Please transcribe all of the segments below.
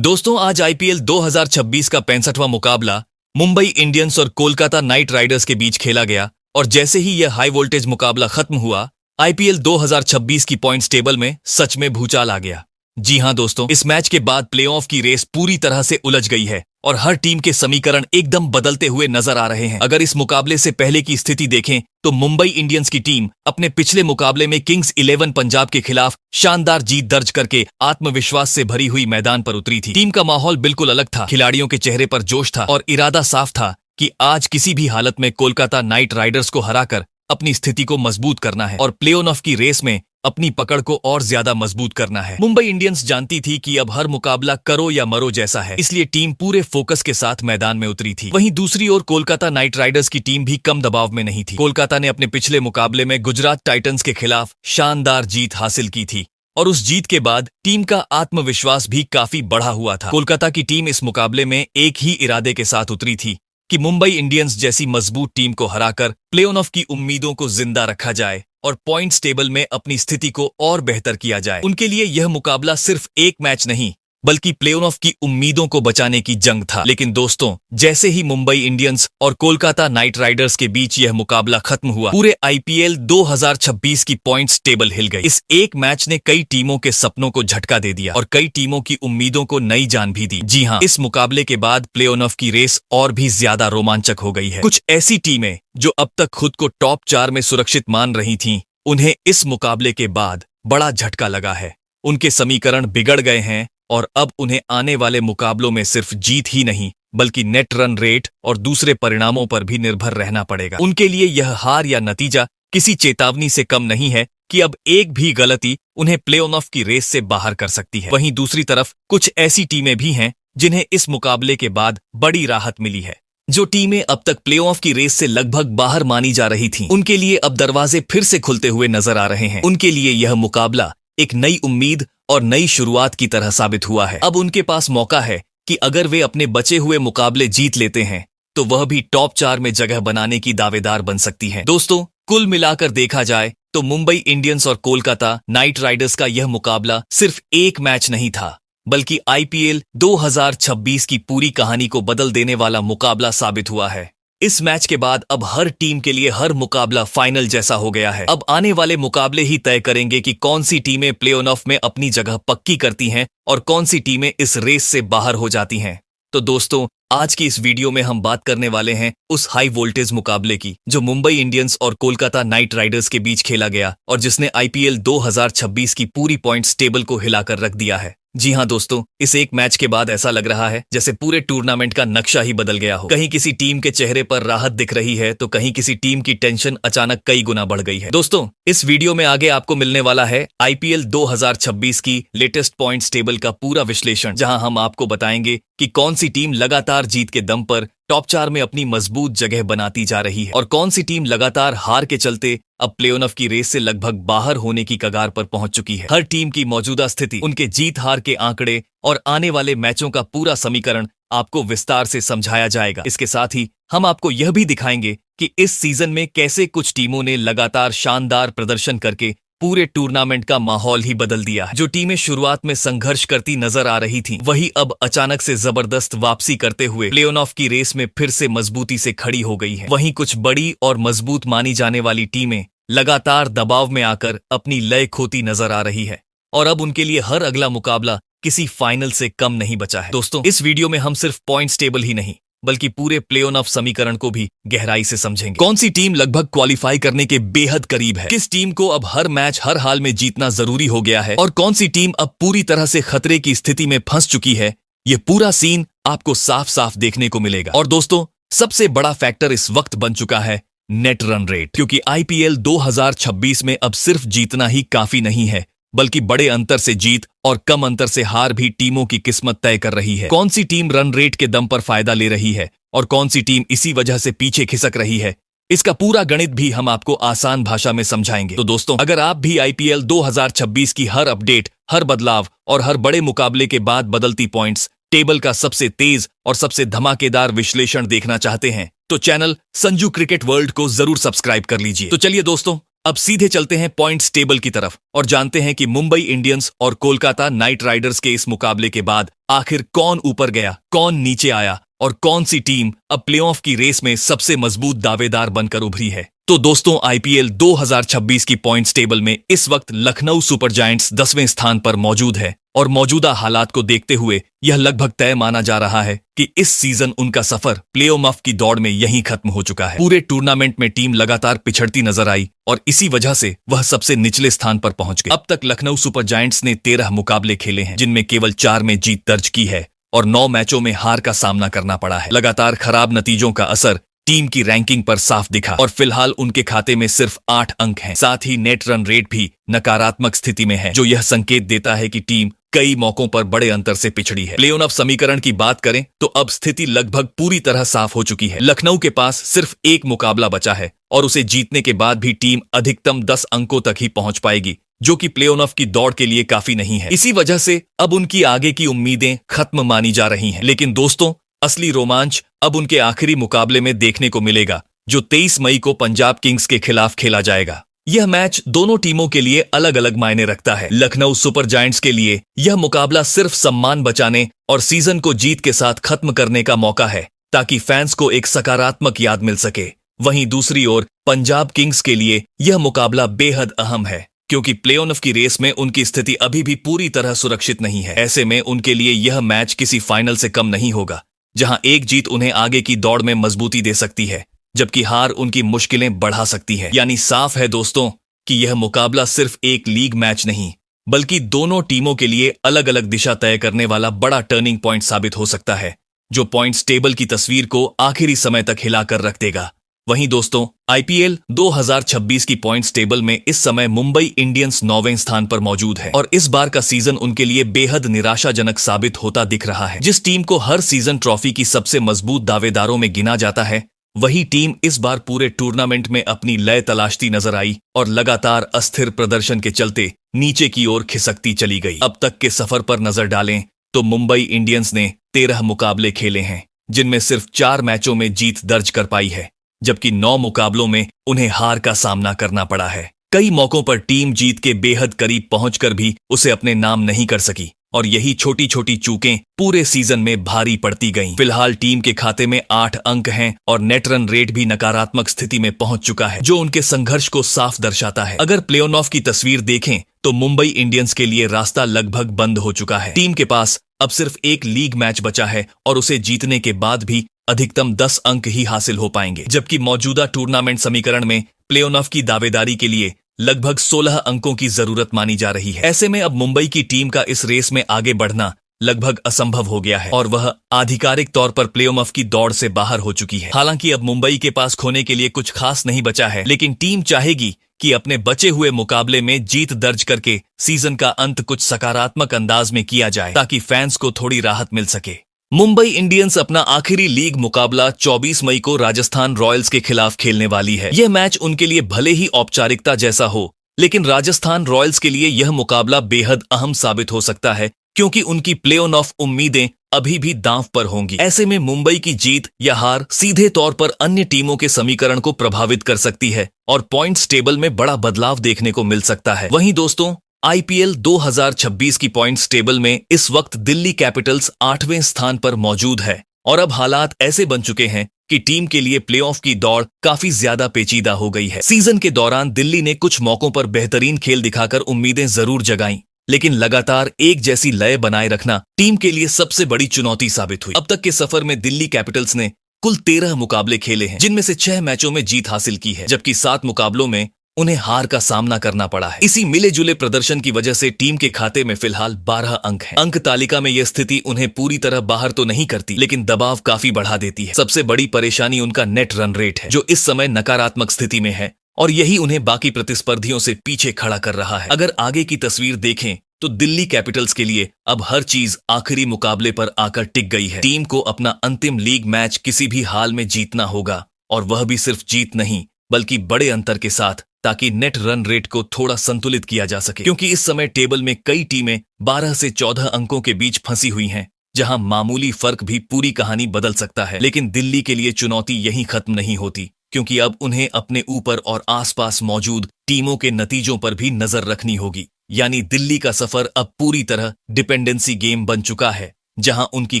दोस्तों आज आईपीएल 2026 का 65वां मुकाबला मुंबई इंडियंस और कोलकाता नाइट राइडर्स के बीच खेला गया और जैसे ही यह हाई वोल्टेज मुकाबला खत्म हुआ, आईपीएल 2026 की पॉइंट्स टेबल में सच में भूचाल आ गया। जी हां दोस्तों, इस मैच के बाद प्लेऑफ की रेस पूरी तरह से उलझ गई है और हर टीम के समीकरण एकदम बदलते हुए नजर आ रहे हैं। अगर इस मुकाबले से पहले की स्थिति देखें तो मुंबई इंडियंस की टीम अपने पिछले मुकाबले में किंग्स 11 पंजाब के खिलाफ शानदार जीत दर्ज करके आत्मविश्वास से भरी हुई मैदान पर उतरी थी। टीम का माहौल बिल्कुल अलग था, खिलाड़ियों के चेहरे पर जोश था और इरादा साफ था कि आज किसी भी हालत में कोलकाता नाइट राइडर्स को हराकर अपनी स्थिति को मजबूत करना है और प्ले ऑफ की रेस में अपनी पकड़ को और ज्यादा मजबूत करना है। मुंबई इंडियंस जानती थी कि अब हर मुकाबला करो या मरो जैसा है, इसलिए टीम पूरे फोकस के साथ मैदान में उतरी थी। वहीं दूसरी ओर कोलकाता नाइट राइडर्स की टीम भी कम दबाव में नहीं थी। कोलकाता ने अपने पिछले मुकाबले में गुजरात टाइटंस के खिलाफ शानदार जीत हासिल की थी और उस जीत के बाद टीम का आत्मविश्वास भी काफी बढ़ा हुआ था। कोलकाता की टीम इस मुकाबले में एक ही इरादे के साथ उतरी थी कि मुंबई इंडियंस जैसी मजबूत टीम को हराकर प्ले ऑफ की उम्मीदों को जिंदा रखा जाए और पॉइंट्स टेबल में अपनी स्थिति को और बेहतर किया जाए। उनके लिए यह मुकाबला सिर्फ एक मैच नहीं बल्कि प्ले ऑफ की उम्मीदों को बचाने की जंग था। लेकिन दोस्तों, जैसे ही मुंबई इंडियंस और कोलकाता नाइट राइडर्स के बीच यह मुकाबला खत्म हुआ, पूरे आईपीएल 2026 की पॉइंट्स टेबल हिल गई। इस एक मैच ने कई टीमों के सपनों को झटका दे दिया और कई टीमों की उम्मीदों को नई जान भी दी। जी हाँ, इस मुकाबले के बाद प्ले ऑफ की रेस और भी ज्यादा रोमांचक हो गई है। कुछ ऐसी टीमें जो अब तक खुद को टॉप 4 में सुरक्षित मान रही थीं, उन्हें इस मुकाबले के बाद बड़ा झटका लगा है। उनके समीकरण बिगड़ गए हैं और अब उन्हें आने वाले मुकाबलों में सिर्फ जीत ही नहीं बल्कि नेट रन रेट और दूसरे परिणामों पर भी निर्भर रहना पड़ेगा। उनके लिए यह हार या नतीजा किसी चेतावनी से कम नहीं है कि अब एक भी गलती उन्हें प्ले ऑफ की रेस से बाहर कर सकती है। वहीं दूसरी तरफ कुछ ऐसी टीमें भी हैं जिन्हें इस मुकाबले के बाद बड़ी राहत मिली है। जो टीमें अब तक प्ले ऑफ की रेस से लगभग बाहर मानी जा रही थीं, उनके लिए अब दरवाजे फिर से खुलते हुए नजर आ रहे हैं। उनके लिए यह मुकाबला एक नई उम्मीद और नई शुरुआत की तरह साबित हुआ है। अब उनके पास मौका है कि अगर वे अपने बचे हुए मुकाबले जीत लेते हैं तो वह भी टॉप 4 में जगह बनाने की दावेदार बन सकती है। दोस्तों, कुल मिलाकर देखा जाए तो मुंबई इंडियंस और कोलकाता नाइट राइडर्स का यह मुकाबला सिर्फ एक मैच नहीं था बल्कि आईपीएल 2026 की पूरी कहानी को बदल देने वाला मुकाबला साबित हुआ है। इस मैच के बाद अब हर टीम के लिए हर मुकाबला फाइनल जैसा हो गया है। अब आने वाले मुकाबले ही तय करेंगे कि कौन सी टीमें प्ले ऑफ में अपनी जगह पक्की करती हैं और कौन सी टीमें इस रेस से बाहर हो जाती हैं। तो दोस्तों, आज की इस वीडियो में हम बात करने वाले हैं उस हाई वोल्टेज मुकाबले की जो मुंबई इंडियंस और कोलकाता नाइट राइडर्स के बीच खेला गया और जिसने आईपीएल 2026 की पूरी पॉइंट्स टेबल को हिलाकर रख दिया है। जी हां दोस्तों, इस एक मैच के बाद ऐसा लग रहा है जैसे पूरे टूर्नामेंट का नक्शा ही बदल गया हो। कहीं किसी टीम के चेहरे पर राहत दिख रही है तो कहीं किसी टीम की टेंशन अचानक कई गुना बढ़ गई है। दोस्तों, इस वीडियो में आगे आपको मिलने वाला है आईपीएल 2026 की लेटेस्ट पॉइंट्स टेबल का पूरा विश्लेषण, जहां हम आपको बताएंगे कि कौन सी टीम लगातार जीत के दम पर टॉप 4 में अपनी मजबूत जगह बनाती जा रही है और कौन सी टीम लगातार हार के चलते अब प्ले ऑफ की रेस से लगभग बाहर होने की कगार पर पहुंच चुकी है। हर टीम की मौजूदा स्थिति, उनके जीत हार के आंकड़े और आने वाले मैचों का पूरा समीकरण आपको विस्तार से समझाया जाएगा। इसके साथ ही हम आपको यह भी दिखाएंगे कि इस सीजन में कैसे कुछ टीमों ने लगातार शानदार प्रदर्शन करके पूरे टूर्नामेंट का माहौल ही बदल दिया है। जो टीमें शुरुआत में संघर्ष करती नजर आ रही थीं, वही अब अचानक से जबरदस्त वापसी करते हुए प्ले ऑफ की रेस में फिर से मजबूती से खड़ी हो गई हैं। वहीं कुछ बड़ी और मजबूत मानी जाने वाली टीमें लगातार दबाव में आकर अपनी लय खोती नजर आ रही है और अब उनके लिए हर अगला मुकाबला किसी फाइनल से कम नहीं बचा है। दोस्तों, इस वीडियो में हम सिर्फ पॉइंट्स टेबल ही नहीं बल्कि पूरे प्ले ऑफ समीकरण को भी गहराई से समझेंगे। कौन सी टीम लगभग क्वालिफाई करने के बेहद करीब है, किस टीम को अब हर मैच हर हाल में जीतना जरूरी हो गया है और कौन सी टीम अब पूरी तरह से खतरे की स्थिति में फंस चुकी है, ये पूरा सीन आपको साफ साफ देखने को मिलेगा। और दोस्तों, सबसे बड़ा फैक्टर इस वक्त बन चुका है नेट रन रेट, क्योंकि आईपीएल 2026 में अब सिर्फ जीतना ही काफी नहीं है बल्कि बड़े अंतर से जीत और कम अंतर से हार भी टीमों की किस्मत तय कर रही है। कौन सी टीम रन रेट के दम पर फायदा ले रही है और कौन सी टीम इसी वजह से पीछे खिसक रही है, इसका पूरा गणित भी हम आपको आसान भाषा में समझाएंगे। तो दोस्तों, अगर आप भी आईपीएल 2026 की हर अपडेट, हर बदलाव और हर बड़े मुकाबले के बाद बदलती पॉइंट्स टेबल का सबसे तेज और सबसे धमाकेदार विश्लेषण देखना चाहते हैं तो चैनल संजू क्रिकेट वर्ल्ड को जरूर सब्सक्राइब कर लीजिए। तो चलिए दोस्तों, अब सीधे चलते हैं पॉइंट्स टेबल की तरफ और जानते हैं कि मुंबई इंडियंस और कोलकाता नाइट राइडर्स के इस मुकाबले के बाद आखिर कौन ऊपर गया, कौन नीचे आया और कौन सी टीम अब प्लेऑफ की रेस में सबसे मजबूत दावेदार बनकर उभरी है। तो दोस्तों, आईपीएल 2026 की पॉइंट्स टेबल में इस वक्त लखनऊ सुपर जायंट्स 10वें स्थान पर मौजूद है और मौजूदा हालात को देखते हुए यह लगभग तय माना जा रहा है कि इस सीजन उनका सफर प्लेऑफ की दौड़ में यहीं खत्म हो चुका है। पूरे टूर्नामेंट में टीम लगातार पिछड़ती नजर आई और इसी वजह से वह सबसे निचले स्थान पर पहुंच गई। अब तक लखनऊ सुपर जायंट्स ने 13 मुकाबले खेले हैं, जिनमें केवल 4 में जीत दर्ज की है और 9 मैचों में हार का सामना करना पड़ा है। लगातार खराब नतीजों का असर टीम की रैंकिंग पर साफ दिखा और फिलहाल उनके खाते में सिर्फ 8 अंक हैं। साथ ही नेट रन रेट भी नकारात्मक स्थिति में है, जो यह संकेत देता है कि टीम कई मौकों पर बड़े अंतर से पिछड़ी है। प्लेऑफ समीकरण की बात करें तो अब स्थिति लगभग पूरी तरह साफ हो चुकी है। लखनऊ के पास सिर्फ 1 मुकाबला बचा है और उसे जीतने के बाद भी टीम अधिकतम 10 अंकों तक ही पहुंच पाएगी, जो कि प्लेऑफ की दौड़ के लिए काफी नहीं है। इसी वजह से अब उनकी आगे की उम्मीदें खत्म मानी जा रही हैं। लेकिन दोस्तों, असली रोमांच अब उनके आखिरी मुकाबले में देखने को मिलेगा, जो 23 मई को पंजाब किंग्स के खिलाफ खेला जाएगा। यह मैच दोनों टीमों के लिए अलग अलग मायने रखता है। लखनऊ सुपर जायंट्स के लिए यह मुकाबला सिर्फ सम्मान बचाने और सीजन को जीत के साथ खत्म करने का मौका है, ताकि फैंस को एक सकारात्मक याद मिल सके। वहीं दूसरी ओर पंजाब किंग्स के लिए यह मुकाबला बेहद अहम है, क्योंकि प्लेऑफ की रेस में उनकी स्थिति अभी भी पूरी तरह सुरक्षित नहीं है। ऐसे में उनके लिए यह मैच किसी फाइनल से कम नहीं होगा, जहां एक जीत उन्हें आगे की दौड़ में मजबूती दे सकती है, जबकि हार उनकी मुश्किलें बढ़ा सकती है। यानी साफ है दोस्तों कि यह मुकाबला सिर्फ एक लीग मैच नहीं, बल्कि दोनों टीमों के लिए अलग अलग दिशा तय करने वाला बड़ा टर्निंग पॉइंट साबित हो सकता है, जो पॉइंट्स टेबल की तस्वीर को आखिरी समय तक हिलाकर रख देगा। वहीं दोस्तों, आईपीएल 2026 की पॉइंट्स टेबल में इस समय मुंबई इंडियंस 9वें स्थान पर मौजूद है और इस बार का सीजन उनके लिए बेहद निराशाजनक साबित होता दिख रहा है। जिस टीम को हर सीजन ट्रॉफी की सबसे मजबूत दावेदारों में गिना जाता है, वही टीम इस बार पूरे टूर्नामेंट में अपनी लय तलाशती नजर आई और लगातार अस्थिर प्रदर्शन के चलते नीचे की ओर खिसकती चली गई। अब तक के सफर पर नजर डालें तो मुंबई इंडियंस ने 13 मुकाबले खेले हैं, जिनमें सिर्फ 4 मैचों में जीत दर्ज कर पाई है, जबकि 9 मुकाबलों में उन्हें हार का सामना करना पड़ा है। कई मौकों पर टीम जीत के बेहद करीब पहुंचकर भी उसे अपने नाम नहीं कर सकी और यही छोटी छोटी चूकें पूरे सीजन में भारी पड़ती गईं। फिलहाल टीम के खाते में 8 अंक हैं और नेट रन रेट भी नकारात्मक स्थिति में पहुंच चुका है, जो उनके संघर्ष को साफ दर्शाता है। अगर प्लेऑफ की तस्वीर देखें तो मुंबई इंडियंस के लिए रास्ता लगभग बंद हो चुका है। टीम के पास अब सिर्फ एक लीग मैच बचा है और उसे जीतने के बाद भी अधिकतम 10 अंक ही हासिल हो पाएंगे, जबकि मौजूदा टूर्नामेंट समीकरण में प्लेऑफ की दावेदारी के लिए लगभग 16 अंकों की जरूरत मानी जा रही है। ऐसे में अब मुंबई की टीम का इस रेस में आगे बढ़ना लगभग असंभव हो गया है और वह आधिकारिक तौर पर प्लेऑफ की दौड़ से बाहर हो चुकी है। हालांकि अब मुंबई के पास खोने के लिए कुछ खास नहीं बचा है, लेकिन टीम चाहेगी कि अपने बचे हुए मुकाबले में जीत दर्ज करके सीजन का अंत कुछ सकारात्मक अंदाज में किया जाए, ताकि फैंस को थोड़ी राहत मिल सके। मुंबई इंडियंस अपना आखिरी लीग मुकाबला 24 मई को राजस्थान रॉयल्स के खिलाफ खेलने वाली है। यह मैच उनके लिए भले ही औपचारिकता जैसा हो, लेकिन राजस्थान रॉयल्स के लिए यह मुकाबला बेहद अहम साबित हो सकता है, क्योंकि उनकी प्लेऑफ उम्मीदें अभी भी दांव पर होंगी। ऐसे में मुंबई की जीत या हार सीधे तौर पर अन्य टीमों के समीकरण को प्रभावित कर सकती है और पॉइंट्स टेबल में बड़ा बदलाव देखने को मिल सकता है। वहीं दोस्तों, आईपीएल 2026 की पॉइंट्स टेबल में इस वक्त दिल्ली कैपिटल्स 8वें स्थान पर मौजूद है और अब हालात ऐसे बन चुके हैं कि टीम के लिए प्लेऑफ की दौड़ काफी ज्यादा पेचीदा हो गई है। सीजन के दौरान दिल्ली ने कुछ मौकों पर बेहतरीन खेल दिखाकर उम्मीदें जरूर जगाईं, लेकिन लगातार एक जैसी लय बनाए रखना टीम के लिए सबसे बड़ी चुनौती साबित हुई। अब तक के सफर में दिल्ली कैपिटल्स ने कुल 13 मुकाबले खेले हैं, जिनमें से 6 मैचों में जीत हासिल की है, जबकि 7 मुकाबलों में उन्हें हार का सामना करना पड़ा है। इसी मिले जुले प्रदर्शन की वजह से टीम के खाते में फिलहाल 12 अंक हैं। अंक तालिका में यह स्थिति उन्हें पूरी तरह बाहर तो नहीं करती, लेकिन दबाव काफी बढ़ा देती है। सबसे बड़ी परेशानी उनका नेट रन रेट है, जो इस समय नकारात्मक स्थिति में है और यही उन्हें बाकी प्रतिस्पर्धियों से पीछे खड़ा कर रहा है। अगर आगे की तस्वीर देखें तो दिल्ली कैपिटल्स के लिए अब हर चीज आखिरी मुकाबले पर आकर टिक गई है। टीम को अपना अंतिम लीग मैच किसी भी हाल में जीतना होगा, और वह भी सिर्फ जीत नहीं बल्कि बड़े अंतर के साथ, ताकि नेट रन रेट को थोड़ा संतुलित किया जा सके। क्योंकि इस समय टेबल में कई टीमें 12 से 14 अंकों के बीच फंसी हुई हैं, जहां मामूली फर्क भी पूरी कहानी बदल सकता है। लेकिन दिल्ली के लिए चुनौती यहीं खत्म नहीं होती। क्योंकि अब उन्हें अपने ऊपर और आसपास मौजूद टीमों के नतीजों पर भी नजर रखनी होगी। यानी दिल्ली का सफर अब पूरी तरह डिपेंडेंसी गेम बन चुका है, जहां उनकी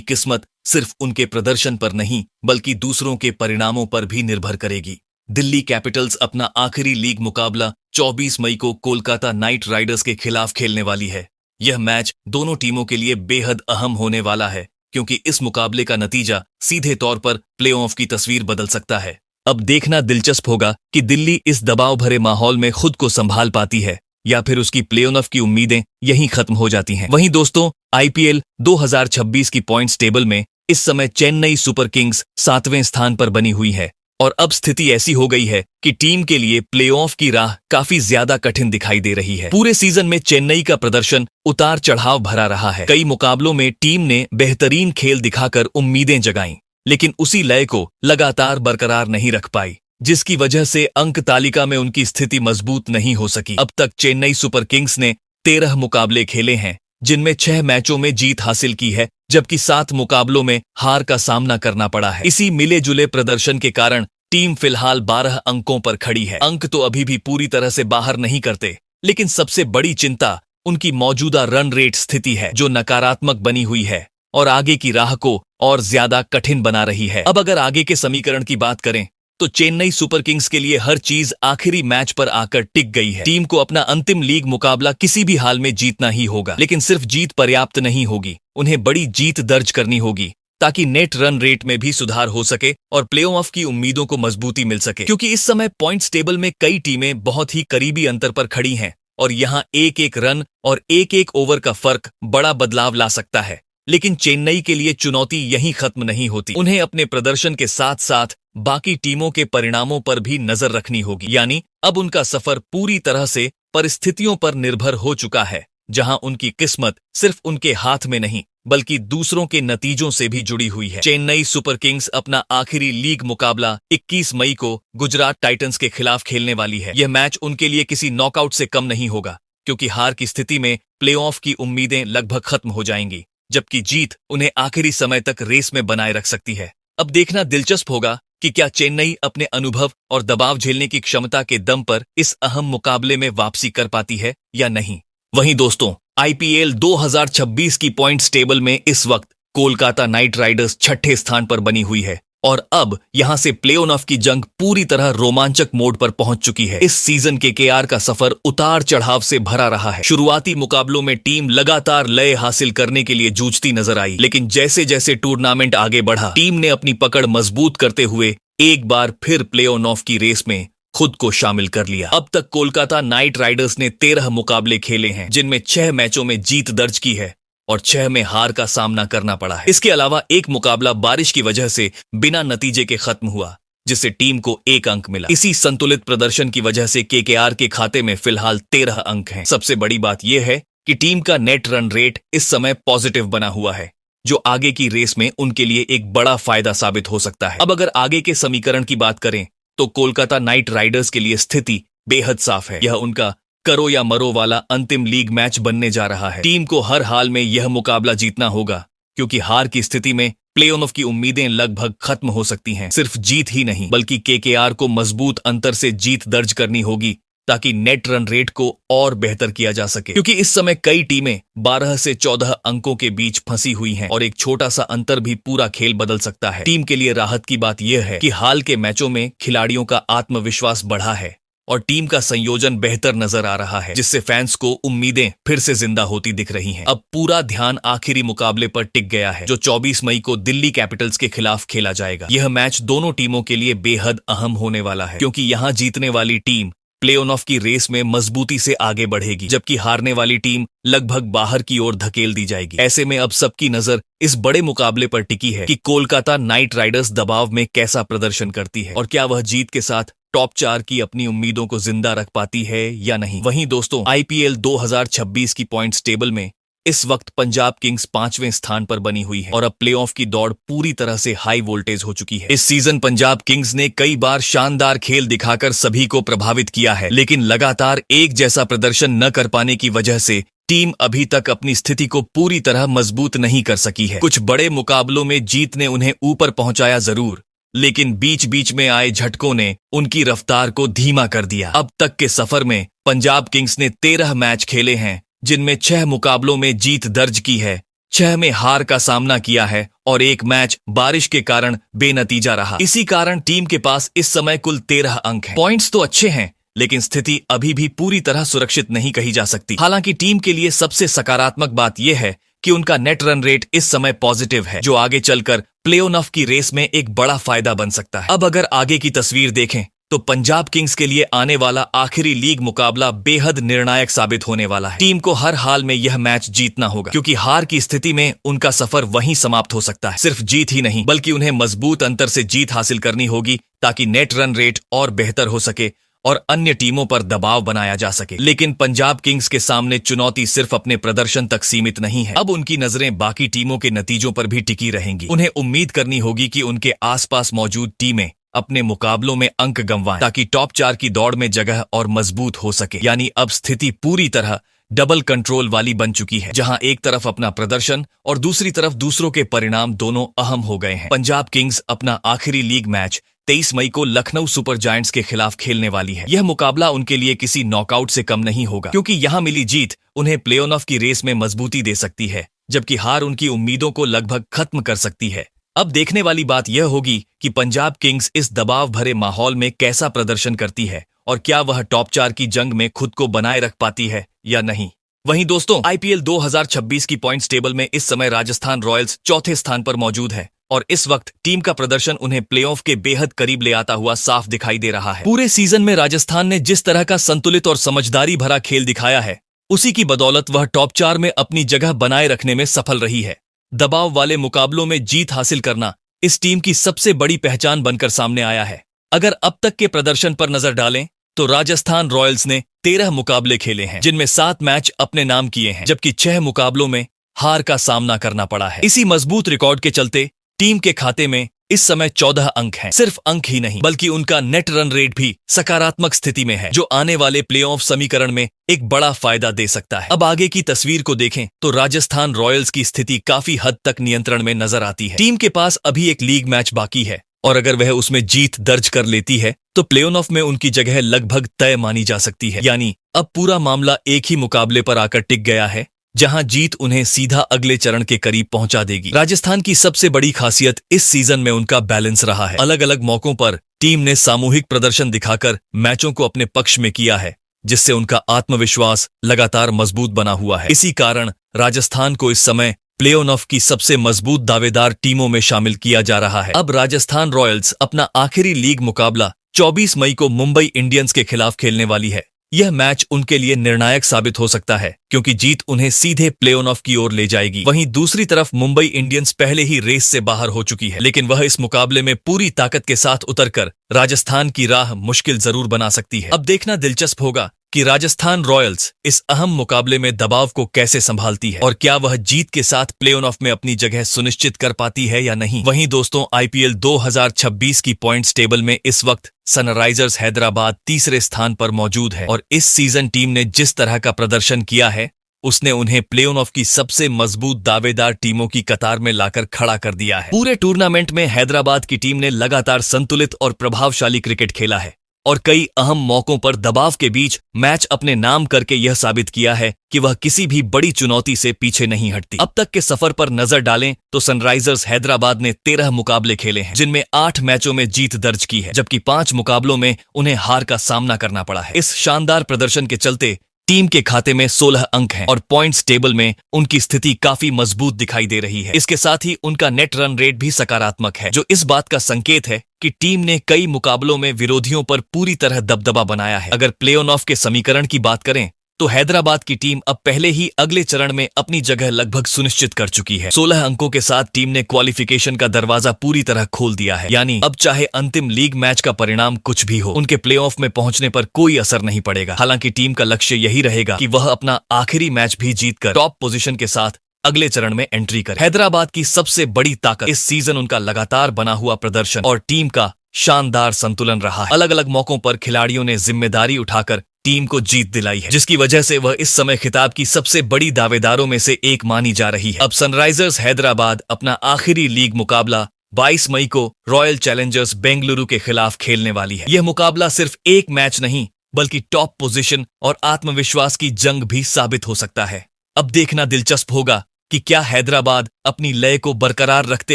किस्मत सिर्फ उनके प्रदर्शन पर नहीं बल्कि दूसरों के परिणामों पर भी निर्भर करेगी। दिल्ली कैपिटल्स अपना आखिरी लीग मुकाबला 24 मई को कोलकाता नाइट राइडर्स के खिलाफ खेलने वाली है। यह मैच दोनों टीमों के लिए बेहद अहम होने वाला है, क्योंकि इस मुकाबले का नतीजा सीधे तौर पर प्लेऑफ की तस्वीर बदल सकता है। अब देखना दिलचस्प होगा कि दिल्ली इस दबाव भरे माहौल में खुद को संभाल पाती है या फिर उसकी प्लेऑफ की उम्मीदें यहीं खत्म हो जाती हैं। वहीं दोस्तों, आईपीएल 2026 की पॉइंट्स टेबल में इस समय चेन्नई सुपर किंग्स 7वें स्थान पर बनी हुई है और अब स्थिति ऐसी हो गई है कि टीम के लिए प्लेऑफ की राह काफी ज्यादा कठिन दिखाई दे रही है। पूरे सीजन में चेन्नई का प्रदर्शन उतार चढ़ाव भरा रहा है। कई मुकाबलों में टीम ने बेहतरीन खेल दिखाकर उम्मीदें जगाईं, लेकिन उसी लय को लगातार बरकरार नहीं रख पाई, जिसकी वजह से अंक तालिका में उनकी स्थिति मजबूत नहीं हो सकी। अब तक चेन्नई सुपर किंग्स ने 13 मुकाबले खेले हैं, जिनमें 6 मैचों में जीत हासिल की है, जबकि 7 मुकाबलों में हार का सामना करना पड़ा है। इसी मिले जुले प्रदर्शन के कारण टीम फिलहाल 12 अंकों पर खड़ी है। अंक तो अभी भी पूरी तरह से बाहर नहीं करते, लेकिन सबसे बड़ी चिंता उनकी मौजूदा रन रेट स्थिति है, जो नकारात्मक बनी हुई है और आगे की राह को और ज्यादा कठिन बना रही है। अब अगर आगे के समीकरण की बात करें तो चेन्नई सुपर किंग्स के लिए हर चीज आखिरी मैच पर आकर टिक गई है। टीम को अपना अंतिम लीग मुकाबला किसी भी हाल में जीतना ही होगा, लेकिन सिर्फ जीत पर्याप्त नहीं होगी। उन्हें बड़ी जीत दर्ज करनी होगी ताकि नेट रन रेट में भी सुधार हो सके और प्लेऑफ की उम्मीदों को मजबूती मिल सके, क्योंकि इस समय पॉइंट्स टेबल में कई टीमें बहुत ही करीबी अंतर पर खड़ी हैं और यहां एक एक रन और एक एक ओवर का फर्क बड़ा बदलाव ला सकता है। लेकिन चेन्नई के लिए चुनौती यहीं खत्म नहीं होती। उन्हें अपने प्रदर्शन के साथ साथ बाकी टीमों के परिणामों पर भी नजर रखनी होगी। यानी अब उनका सफर पूरी तरह से परिस्थितियों पर निर्भर हो चुका है, जहां उनकी किस्मत सिर्फ उनके हाथ में नहीं बल्कि दूसरों के नतीजों से भी जुड़ी हुई है। चेन्नई सुपर किंग्स अपना आखिरी लीग मुकाबला 21 मई को गुजरात टाइटंस के खिलाफ खेलने वाली है। यह मैच उनके लिए किसी नॉकआउट से कम नहीं होगा, क्योंकि हार की स्थिति में प्लेऑफ की उम्मीदें लगभग खत्म हो जाएंगी, जबकि जीत उन्हें आखिरी समय तक रेस में बनाए रख सकती है। अब देखना दिलचस्प होगा कि क्या चेन्नई अपने अनुभव और दबाव झेलने की क्षमता के दम पर इस अहम मुकाबले में वापसी कर पाती है या नहीं। वहीं दोस्तों, आईपीएल 2026 की पॉइंट्स टेबल में इस वक्त कोलकाता नाइट राइडर्स 6ठे स्थान पर बनी हुई है और अब यहां से प्ले-ऑफ की जंग पूरी तरह रोमांचक मोड पर पहुंच चुकी है। इस सीजन केकेआर का सफर उतार चढ़ाव से भरा रहा है। शुरुआती मुकाबलों में टीम लगातार लय हासिल करने के लिए जूझती नजर आई, लेकिन जैसे जैसे टूर्नामेंट आगे बढ़ा, टीम ने अपनी पकड़ मजबूत करते हुए एक बार फिर प्ले-ऑफ की रेस में खुद को शामिल कर लिया। अब तक कोलकाता नाइट राइडर्स ने 13 मुकाबले खेले हैं, जिनमें 6 मैचों में जीत दर्ज की है और 6 में हार का सामना करना पड़ा है। इसके अलावा एक मुकाबला बारिश की वजह से बिना नतीजे के खत्म हुआ, जिससे टीम को 1 अंक मिला। इसी संतुलित प्रदर्शन की वजह से केकेआर के खाते में फिलहाल 13 अंक हैं। सबसे बड़ी बात यह है कि टीम का नेट रन रेट इस समय पॉजिटिव बना हुआ है, जो आगे की रेस में उनके लिए एक बड़ा फायदा साबित हो सकता है। अब अगर आगे के समीकरण की बात करें तो कोलकाता नाइट राइडर्स के लिए स्थिति बेहद साफ है। यह उनका करो या मरो वाला अंतिम लीग मैच बनने जा रहा है। टीम को हर हाल में यह मुकाबला जीतना होगा, क्योंकि हार की स्थिति में प्ले-ऑफ की उम्मीदें लगभग खत्म हो सकती हैं। सिर्फ जीत ही नहीं बल्कि केकेआर को मजबूत अंतर से जीत दर्ज करनी होगी, ताकि नेट रन रेट को और बेहतर किया जा सके, क्योंकि इस समय कई टीमें 12 से 14 अंकों के बीच फंसी हुई हैं और एक छोटा सा अंतर भी पूरा खेल बदल सकता है। टीम के लिए राहत की बात यह है कि हाल के मैचों में खिलाड़ियों का आत्मविश्वास बढ़ा है और टीम का संयोजन बेहतर नजर आ रहा है, जिससे फैंस को उम्मीदें फिर से जिंदा होती दिख रही हैं। अब पूरा ध्यान आखिरी मुकाबले पर टिक गया है, जो 24 मई को दिल्ली कैपिटल्स के खिलाफ खेला जाएगा। यह मैच दोनों टीमों के लिए बेहद अहम होने वाला है, क्योंकि यहां जीतने वाली टीम प्ले-ऑफ की रेस में मजबूती से आगे बढ़ेगी, जबकि हारने वाली टीम लगभग बाहर की ओर धकेल दी जाएगी। ऐसे में अब सबकी नजर इस बड़े मुकाबले पर टिकी है कि कोलकाता नाइट राइडर्स दबाव में कैसा प्रदर्शन करती है और क्या वह जीत के साथ टॉप 4 की अपनी उम्मीदों को जिंदा रख पाती है या नहीं। वहीं दोस्तों, आईपीएल 2026 की पॉइंट्स टेबल में इस वक्त पंजाब किंग्स 5वें स्थान पर बनी हुई है और अब प्लेऑफ की दौड़ पूरी तरह से हाई वोल्टेज हो चुकी है। इस सीजन पंजाब किंग्स ने कई बार शानदार खेल दिखाकर सभी को प्रभावित किया है, लेकिन लगातार एक जैसा प्रदर्शन न कर पाने की वजह से टीम अभी तक अपनी स्थिति को पूरी तरह मजबूत नहीं कर सकी है। कुछ बड़े मुकाबलों में जीत ने उन्हें ऊपर पहुंचाया जरूर, लेकिन बीच बीच में आए झटकों ने उनकी रफ्तार को धीमा कर दिया। अब तक के सफर में पंजाब किंग्स ने 13 मैच खेले हैं, जिनमें 6 मुकाबलों में जीत दर्ज की है, 6 में हार का सामना किया है और एक मैच बारिश के कारण बेनतीजा रहा। इसी कारण टीम के पास इस समय कुल 13 अंक हैं। पॉइंट्स तो अच्छे हैं, लेकिन स्थिति अभी भी पूरी तरह सुरक्षित नहीं कही जा सकती। हालांकि टीम के लिए सबसे सकारात्मक बात यह है कि उनका नेट रन रेट इस समय पॉजिटिव है, जो आगे चलकर प्ले ऑफ की रेस में एक बड़ा फायदा बन सकता है। अब अगर आगे की तस्वीर देखें तो पंजाब किंग्स के लिए आने वाला आखिरी लीग मुकाबला बेहद निर्णायक साबित होने वाला है। टीम को हर हाल में यह मैच जीतना होगा, क्योंकि हार की स्थिति में उनका सफर वहीं समाप्त हो सकता है। सिर्फ जीत ही नहीं, बल्कि उन्हें मजबूत अंतर से जीत हासिल करनी होगी, ताकि नेट रन रेट और बेहतर हो सके और अन्य टीमों पर दबाव बनाया जा सके। लेकिन पंजाब किंग्स के सामने चुनौती सिर्फ अपने प्रदर्शन तक सीमित नहीं है। अब उनकी नजरें बाकी टीमों के नतीजों पर भी टिकी रहेंगी। उन्हें उम्मीद करनी होगी कि उनके आसपास मौजूद टीमें अपने मुकाबलों में अंक गंवाएं, ताकि टॉप 4 की दौड़ में जगह और मजबूत हो सके। यानी अब स्थिति पूरी तरह डबल कंट्रोल वाली बन चुकी है, जहां एक तरफ अपना प्रदर्शन और दूसरी तरफ दूसरों के परिणाम दोनों अहम हो गए हैं। पंजाब किंग्स अपना आखिरी लीग मैच 23 मई को लखनऊ सुपर जायंट्स के खिलाफ खेलने वाली है। यह मुकाबला उनके लिए किसी नॉकआउट से कम नहीं होगा, क्योंकि यहां मिली जीत उन्हें प्ले ऑफ की रेस में मजबूती दे सकती है, जबकि हार उनकी उम्मीदों को लगभग खत्म कर सकती है। अब देखने वाली बात यह होगी कि पंजाब किंग्स इस दबाव भरे माहौल में कैसा प्रदर्शन करती है और क्या वह टॉप 4 की जंग में खुद को बनाए रख पाती है या नहीं। वहीं दोस्तों, आईपीएल 2026 की पॉइंट्स टेबल में इस समय राजस्थान रॉयल्स चौथे स्थान पर मौजूद है और इस वक्त टीम का प्रदर्शन उन्हें प्लेऑफ के बेहद करीब ले आता हुआ साफ दिखाई दे रहा है। पूरे सीजन में राजस्थान ने जिस तरह का संतुलित और समझदारी भरा खेल दिखाया है, उसी की बदौलत वह टॉप 4 में अपनी जगह बनाए रखने में सफल रही है। दबाव वाले मुकाबलों में जीत हासिल करना इस टीम की सबसे बड़ी पहचान बनकर सामने आया है। अगर अब तक के प्रदर्शन पर नजर डालें तो राजस्थान रॉयल्स ने 13 मुकाबले खेले हैं, जिनमें 7 मैच अपने नाम किए हैं, जबकि 6 मुकाबलों में हार का सामना करना पड़ा है। इसी मजबूत रिकॉर्ड के चलते टीम के खाते में इस समय 14 अंक हैं। सिर्फ अंक ही नहीं, बल्कि उनका नेट रन रेट भी सकारात्मक स्थिति में है, जो आने वाले प्लेऑफ समीकरण में एक बड़ा फायदा दे सकता है। अब आगे की तस्वीर को देखें तो राजस्थान रॉयल्स की स्थिति काफी हद तक नियंत्रण में नजर आती है। टीम के पास अभी एक लीग मैच बाकी है और अगर वह उसमें जीत दर्ज कर लेती है तो प्ले ऑफ में उनकी जगह लगभग तय मानी जा सकती है। यानी अब पूरा मामला एक ही मुकाबले पर आकर टिक गया है, जहां जीत उन्हें सीधा अगले चरण के करीब पहुंचा देगी। राजस्थान की सबसे बड़ी खासियत इस सीजन में उनका बैलेंस रहा है। अलग अलग मौकों पर टीम ने सामूहिक प्रदर्शन दिखाकर मैचों को अपने पक्ष में किया है, जिससे उनका आत्मविश्वास लगातार मजबूत बना हुआ है। इसी कारण राजस्थान को इस समय प्ले ऑफ की सबसे मजबूत दावेदार टीमों में शामिल किया जा रहा है। अब राजस्थान रॉयल्स अपना आखिरी लीग मुकाबला 24 मई को मुंबई इंडियंस के खिलाफ खेलने वाली है। यह मैच उनके लिए निर्णायक साबित हो सकता है, क्योंकि जीत उन्हें सीधे प्ले ऑफ की ओर ले जाएगी। वहीं दूसरी तरफ मुंबई इंडियंस पहले ही रेस से बाहर हो चुकी है, लेकिन वह इस मुकाबले में पूरी ताकत के साथ उतरकर राजस्थान की राह मुश्किल जरूर बना सकती है। अब देखना दिलचस्प होगा कि राजस्थान रॉयल्स इस अहम मुकाबले में दबाव को कैसे संभालती है और क्या वह जीत के साथ प्ले ऑफ में अपनी जगह सुनिश्चित कर पाती है या नहीं। वहीं दोस्तों, आईपीएल 2026 की पॉइंट्स टेबल में इस वक्त सनराइजर्स हैदराबाद तीसरे स्थान पर मौजूद है और इस सीजन टीम ने जिस तरह का प्रदर्शन किया है, उसने उन्हें प्ले ऑफ की सबसे मजबूत दावेदार टीमों की कतार में लाकर खड़ा कर दिया है। पूरे टूर्नामेंट में हैदराबाद की टीम ने लगातार संतुलित और प्रभावशाली क्रिकेट खेला है और कई अहम मौकों पर दबाव के बीच मैच अपने नाम करके यह साबित किया है कि वह किसी भी बड़ी चुनौती से पीछे नहीं हटती। अब तक के सफर पर नजर डालें तो सनराइजर्स हैदराबाद ने 13 मुकाबले खेले हैं, जिनमें 8 मैचों में जीत दर्ज की है, जबकि 5 मुकाबलों में उन्हें हार का सामना करना पड़ा है। इस शानदार प्रदर्शन के चलते टीम के खाते में 16 अंक हैं और पॉइंट्स टेबल में उनकी स्थिति काफी मजबूत दिखाई दे रही है। इसके साथ ही उनका नेट रन रेट भी सकारात्मक है, जो इस बात का संकेत है कि टीम ने कई मुकाबलों में विरोधियों पर पूरी तरह दबदबा बनाया है। अगर प्ले ऑफ के समीकरण की बात करें तो हैदराबाद की टीम अब पहले ही अगले चरण में अपनी जगह लगभग सुनिश्चित कर चुकी है। 16 अंकों के साथ टीम ने क्वालिफिकेशन का दरवाजा पूरी तरह खोल दिया है। यानी अब चाहे अंतिम लीग मैच का परिणाम कुछ भी हो, उनके प्लेऑफ में पहुंचने पर कोई असर नहीं पड़ेगा। हालांकि टीम का लक्ष्य यही रहेगा कि वह अपना आखिरी मैच भी जीतकर टॉप पोजीशन के साथ अगले चरण में एंट्री करे। हैदराबाद की सबसे बड़ी ताकत इस सीजन उनका लगातार बना हुआ प्रदर्शन और टीम का शानदार संतुलन रहा है। अलग अलग मौकों पर खिलाड़ियों ने जिम्मेदारी उठाकर टीम को जीत दिलाई है, जिसकी वजह से वह इस समय खिताब की सबसे बड़ी दावेदारों में से एक मानी जा रही है। अब सनराइजर्स हैदराबाद अपना आखिरी लीग मुकाबला 22 मई को रॉयल चैलेंजर्स बेंगलुरु के खिलाफ खेलने वाली है। यह मुकाबला सिर्फ एक मैच नहीं बल्कि टॉप पोजीशन और आत्मविश्वास की जंग भी साबित हो सकता है। अब देखना दिलचस्प होगा कि क्या हैदराबाद अपनी लय को बरकरार रखते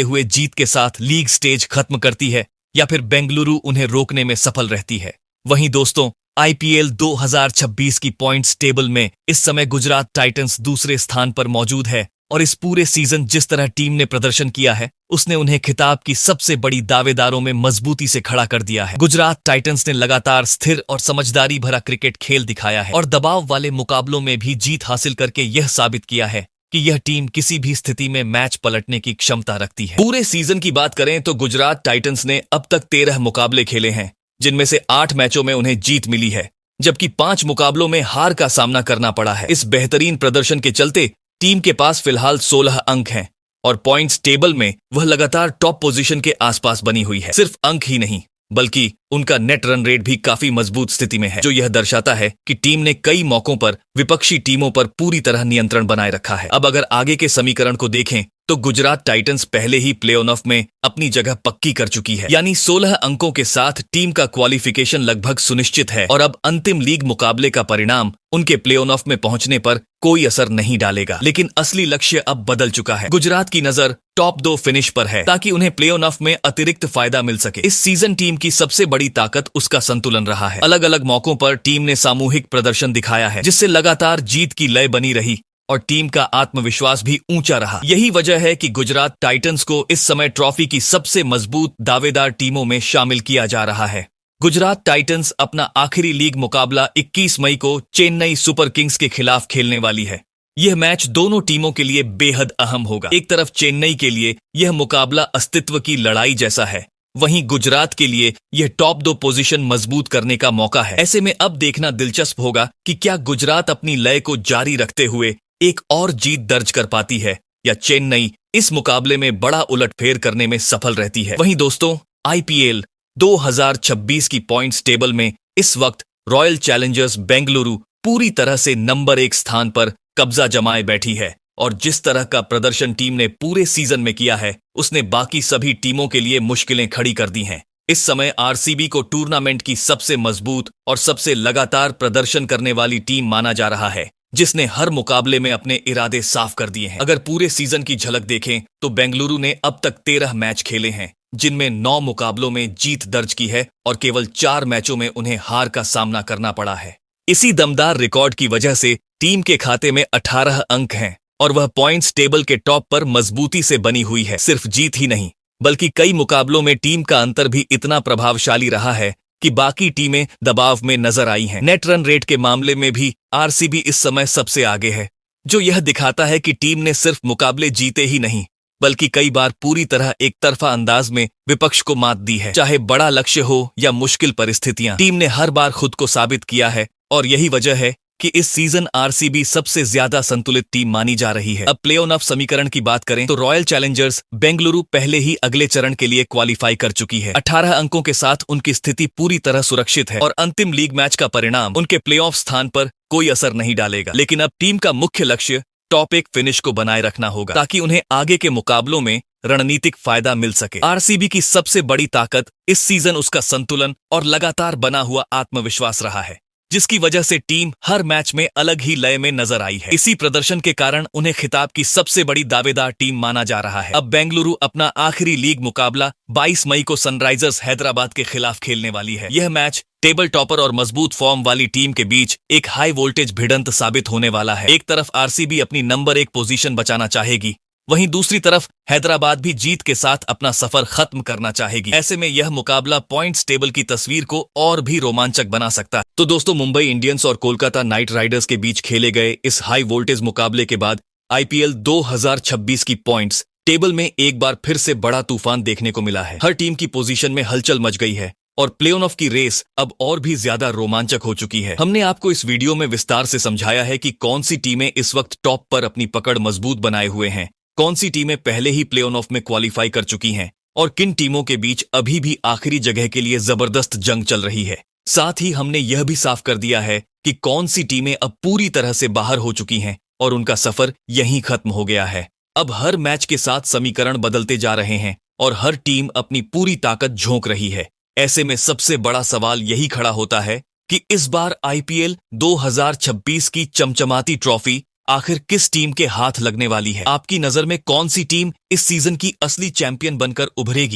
हुए जीत के साथ लीग स्टेज खत्म करती है या फिर बेंगलुरु उन्हें रोकने में सफल रहती है। वहीं दोस्तों, आईपीएल 2026 की पॉइंट्स टेबल में इस समय गुजरात टाइटंस दूसरे स्थान पर मौजूद है और इस पूरे सीजन जिस तरह टीम ने प्रदर्शन किया है उसने उन्हें खिताब की सबसे बड़ी दावेदारों में मजबूती से खड़ा कर दिया है। गुजरात टाइटंस ने लगातार स्थिर और समझदारी भरा क्रिकेट खेल दिखाया है और दबाव वाले मुकाबलों में भी जीत हासिल करके यह साबित किया है कि यह टीम किसी भी स्थिति में मैच पलटने की क्षमता रखती है। पूरे सीजन की बात करें तो गुजरात टाइटंस ने अब तक 13 मुकाबले खेले हैं, जिनमें से 8 मैचों में उन्हें जीत मिली है, जबकि 5 मुकाबलों में हार का सामना करना पड़ा है। इस बेहतरीन प्रदर्शन के चलते टीम के पास फिलहाल 16 अंक हैं और पॉइंट्स टेबल में वह लगातार टॉप पोजीशन के आसपास बनी हुई है। सिर्फ अंक ही नहीं बल्कि उनका नेट रन रेट भी काफी मजबूत स्थिति में है, जो यह दर्शाता है कि टीम ने कई मौकों पर विपक्षी टीमों पर पूरी तरह नियंत्रण बनाए रखा है। अब अगर आगे के समीकरण को देखें तो गुजरात टाइटंस पहले ही प्ले-ऑफ में अपनी जगह पक्की कर चुकी है, यानी 16 अंकों के साथ टीम का क्वालिफिकेशन लगभग सुनिश्चित है और अब अंतिम लीग मुकाबले का परिणाम उनके प्ले-ऑफ में पहुंचने पर कोई असर नहीं डालेगा। लेकिन असली लक्ष्य अब बदल चुका है। गुजरात की नजर टॉप 2 फिनिश पर है ताकि उन्हें प्ले-ऑफ में अतिरिक्त फायदा मिल सके। इस सीजन टीम की सबसे बड़ी ताकत उसका संतुलन रहा है। अलग अलग मौकों पर टीम ने सामूहिक प्रदर्शन दिखाया है, जिससे लगातार जीत की लय बनी रही और टीम का आत्मविश्वास भी ऊंचा रहा। यही वजह है कि गुजरात टाइटंस को इस समय ट्रॉफी की सबसे मजबूत दावेदार टीमों में शामिल किया जा रहा है। गुजरात टाइटंस अपना आखिरी लीग मुकाबला 21 मई को चेन्नई सुपर किंग्स के खिलाफ खेलने वाली है। यह मैच दोनों टीमों के लिए बेहद अहम होगा। एक तरफ चेन्नई के लिए यह मुकाबला अस्तित्व की लड़ाई जैसा है, वहीं गुजरात के लिए यह टॉप 2 पोजीशन मजबूत करने का मौका है। ऐसे में अब देखना दिलचस्प होगा कि क्या गुजरात अपनी लय को जारी रखते हुए एक और जीत दर्ज कर पाती है या चेन्नई इस मुकाबले में बड़ा उलटफेर करने में सफल रहती है। वहीं दोस्तों, आईपीएल 2026 की पॉइंट्स टेबल में इस वक्त रॉयल चैलेंजर्स बेंगलुरु पूरी तरह से नंबर 1 स्थान पर कब्जा जमाए बैठी है और जिस तरह का प्रदर्शन टीम ने पूरे सीजन में किया है उसने बाकी सभी टीमों के लिए मुश्किलें खड़ी कर दी हैं। इस समय आरसीबी को टूर्नामेंट की सबसे मजबूत और सबसे लगातार प्रदर्शन करने वाली टीम माना जा रहा है, जिसने हर मुकाबले में अपने इरादे साफ कर दिए हैं। अगर पूरे सीजन की झलक देखें तो बेंगलुरु ने अब तक 13 मैच खेले हैं, जिनमें 9 मुकाबलों में जीत दर्ज की है और केवल 4 मैचों में उन्हें हार का सामना करना पड़ा है। इसी दमदार रिकॉर्ड की वजह से टीम के खाते में 18 अंक हैं और वह पॉइंट्स टेबल के टॉप पर मजबूती से बनी हुई है। सिर्फ जीत ही नहीं बल्कि कई मुकाबलों में टीम का अंतर भी इतना प्रभावशाली रहा है कि बाकी टीमें दबाव में नजर आई हैं। नेट रन रेट के मामले में भी आरसीबी इस समय सबसे आगे है, जो यह दिखाता है कि टीम ने सिर्फ मुकाबले जीते ही नहीं बल्कि कई बार पूरी तरह एक तरफा अंदाज में विपक्ष को मात दी है। चाहे बड़ा लक्ष्य हो या मुश्किल परिस्थितियां, टीम ने हर बार खुद को साबित किया है और यही वजह है कि इस सीजन आरसीबी सबसे ज्यादा संतुलित टीम मानी जा रही है। अब प्ले-ऑफ समीकरण की बात करें तो रॉयल चैलेंजर्स बेंगलुरु पहले ही अगले चरण के लिए क्वालिफाई कर चुकी है। 18 अंकों के साथ उनकी स्थिति पूरी तरह सुरक्षित है और अंतिम लीग मैच का परिणाम उनके प्ले-ऑफ स्थान पर कोई असर नहीं डालेगा। लेकिन अब टीम का मुख्य लक्ष्य टॉप 1 फिनिश को बनाए रखना होगा ताकि उन्हें आगे के मुकाबलों में रणनीतिक फायदा मिल सके। आरसीबी की सबसे बड़ी ताकत इस सीजन उसका संतुलन और लगातार बना हुआ आत्मविश्वास रहा है, जिसकी वजह से टीम हर मैच में अलग ही लय में नजर आई है। इसी प्रदर्शन के कारण उन्हें खिताब की सबसे बड़ी दावेदार टीम माना जा रहा है। अब बेंगलुरु अपना आखिरी लीग मुकाबला 22 मई को सनराइजर्स हैदराबाद के खिलाफ खेलने वाली है। यह मैच टेबल टॉपर और मजबूत फॉर्म वाली टीम के बीच एक हाई वोल्टेज भिड़ंत साबित होने वाला है। एक तरफ आरसीबी अपनी नंबर 1 पोजीशन बचाना चाहेगी, वहीं दूसरी तरफ हैदराबाद भी जीत के साथ अपना सफर खत्म करना चाहेगी। ऐसे में यह मुकाबला पॉइंट्स टेबल की तस्वीर को और भी रोमांचक बना सकता है। तो दोस्तों, मुंबई इंडियंस और कोलकाता नाइट राइडर्स के बीच खेले गए इस हाई वोल्टेज मुकाबले के बाद आईपीएल 2026 की पॉइंट्स टेबल में एक बार फिर से बड़ा तूफान देखने को मिला है। हर टीम की पोजीशन में हलचल मच गई है और प्ले-ऑफ की रेस अब और भी ज्यादा रोमांचक हो चुकी है। हमने आपको इस वीडियो में विस्तार से समझाया है कि कौन सी टीमें इस वक्त टॉप पर अपनी पकड़ मजबूत बनाए हुए हैं, कौन सी टीमें पहले ही प्ले-ऑफ में क्वालिफाई कर चुकी हैं और किन टीमों के बीच अभी भी आखिरी जगह के लिए जबरदस्त जंग चल रही है। साथ ही हमने यह भी साफ कर दिया है कि कौन सी टीमें अब पूरी तरह से बाहर हो चुकी हैं और उनका सफर यहीं खत्म हो गया है। अब हर मैच के साथ समीकरण बदलते जा रहे हैं और हर टीम अपनी पूरी ताकत झोंक रही है। ऐसे में सबसे बड़ा सवाल यही खड़ा होता है कि इस बार आईपीएल 2026 की चमचमाती ट्रॉफी आखिर किस टीम के हाथ लगने वाली है। आपकी नजर में कौन सी टीम इस सीजन की असली चैंपियन बनकर उभरेगी?